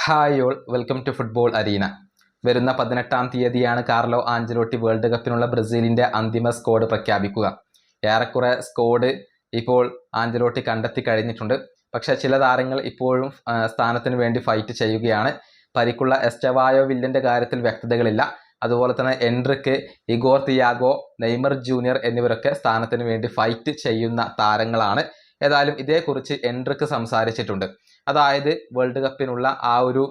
Hi all, welcome to football arena. വരുന്ന 18-ാം തീയതിയാണ് കാർലോ ആഞ്ചലോട്ടി വേൾഡ് കപ്പിനുള്ള ബ്രസീലിൻ്റെ അന്തിമ സ്ക്വാഡ് പ്രഖ്യാപിക്കുക. ഏറെക്കുറെ സ്ക്വാഡ് ഇപ്പോൾ ആഞ്ചലോട്ടി കണ്ടെത്തി കഴിഞ്ഞിട്ടുണ്ട്. പക്ഷേ ചില താരങ്ങൾ ഇപ്പോഴും സ്ഥാനത്തിന് വേണ്ടി ഫൈറ്റ് ചെയ്യുകയാണ്. പരിക്കുള്ള എസ്റ്റവായോ വില്ലൻ്റെ കാര്യത്തിൽ വ്യക്തതകളില്ല. അതുപോലെ തന്നെ എൻട്രിക്ക്, ഇഗോർ തിയാഗോ, നെയ്മർ ജൂനിയർ എന്നിവരൊക്കെ സ്ഥാനത്തിന് വേണ്ടി ഫൈറ്റ് ചെയ്യുന്ന താരങ്ങളാണ്. ഏതായാലും ഇതേക്കുറിച്ച് എൻട്രിക്ക് സംസാരിച്ചിട്ടുണ്ട്. അതായത് വേൾഡ് കപ്പിനുള്ള ആ ഒരു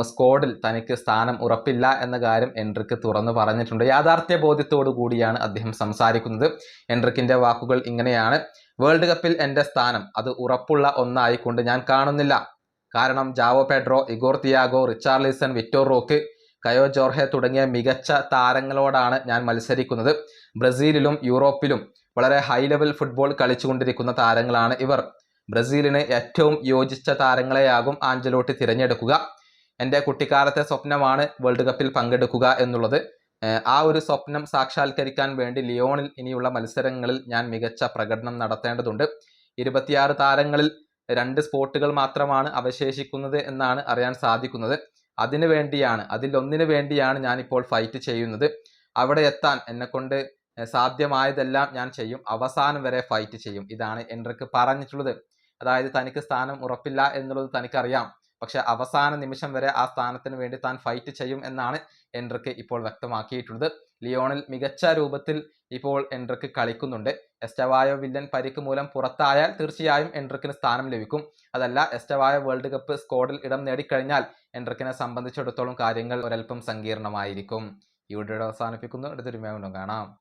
സ്ക്വാഡിൽ തനിക്ക് സ്ഥാനം ഉറപ്പില്ല എന്ന കാര്യം എൻട്രിക്ക് തുറന്നു പറഞ്ഞിട്ടുണ്ട്. യാഥാർത്ഥ്യ ബോധ്യത്തോടു കൂടിയാണ് അദ്ദേഹം സംസാരിക്കുന്നത്. എൻട്രിക്കിൻ്റെ വാക്കുകൾ ഇങ്ങനെയാണ്: വേൾഡ് കപ്പിൽ എൻ്റെ സ്ഥാനം അത് ഉറപ്പുള്ള ഒന്നായിക്കൊണ്ട് ഞാൻ കാണുന്നില്ല. കാരണം Joao Pedro, Igor Thiago, Richarlison, Vitor Roque, Caio Jorge തുടങ്ങിയ മികച്ച താരങ്ങളോടാണ് ഞാൻ മത്സരിക്കുന്നത്. ബ്രസീലിലും യൂറോപ്പിലും വളരെ ഹൈ ലെവൽ ഫുട്ബോൾ കളിച്ചുകൊണ്ടിരിക്കുന്ന താരങ്ങളാണ് ഇവർ. ബ്രസീലിന് ഏറ്റവും യോജിച്ച താരങ്ങളെയാകും ആഞ്ചലോട്ടി തിരഞ്ഞെടുക്കുക. എൻ്റെ കുട്ടിക്കാലത്തെ സ്വപ്നമാണ് വേൾഡ് കപ്പിൽ പങ്കെടുക്കുക എന്നുള്ളത്. ആ ഒരു സ്വപ്നം സാക്ഷാത്കരിക്കാൻ വേണ്ടി ലിയോണിൽ ഇനിയുള്ള മത്സരങ്ങളിൽ ഞാൻ മികച്ച പ്രകടനം നടത്തേണ്ടതുണ്ട്. 26 താരങ്ങളിൽ 2 സ്പോട്ടുകൾ മാത്രമാണ് അവശേഷിക്കുന്നത് എന്നാണ് അറിയാൻ സാധിക്കുന്നത്. അതിലൊന്നിനു വേണ്ടിയാണ് ഞാനിപ്പോൾ ഫൈറ്റ് ചെയ്യുന്നത്. അവിടെ എത്താൻ എന്നെക്കൊണ്ട് സാധ്യമായതെല്ലാം ഞാൻ ചെയ്യും. അവസാനം വരെ ഫൈറ്റ് ചെയ്യും. ഇതാണ് എൻട്രിക്ക് പറഞ്ഞിട്ടുള്ളത്. അതായത് തനിക്ക് സ്ഥാനം ഉറപ്പില്ല എന്നുള്ളത് തനിക്കറിയാം. പക്ഷെ അവസാന നിമിഷം വരെ ആ സ്ഥാനത്തിന് വേണ്ടി താൻ ഫൈറ്റ് ചെയ്യും എന്നാണ് എൻട്രിക്ക് ഇപ്പോൾ വ്യക്തമാക്കിയിട്ടുള്ളത്. ലിയോണിൽ മികച്ച രൂപത്തിൽ ഇപ്പോൾ എൻട്രിക്ക് കളിക്കുന്നുണ്ട്. എസ്റ്റവായോ വില്ലൻ പരിക്ക് മൂലം പുറത്തായാൽ തീർച്ചയായും എൻട്രിക്കിന് സ്ഥാനം ലഭിക്കും. അതല്ല, എസ്റ്റവായോ വേൾഡ് കപ്പ് സ്ക്വാഡിൽ ഇടം നേടിക്കഴിഞ്ഞാൽ എൻട്രിക്കിനെ സംബന്ധിച്ചിടത്തോളം കാര്യങ്ങൾ ഒരൽപ്പം സങ്കീർണമായിരിക്കും. ഈ വീഡിയോ അവസാനിപ്പിക്കുന്നു. അടുത്തൊരു വീണ്ടും കാണാം.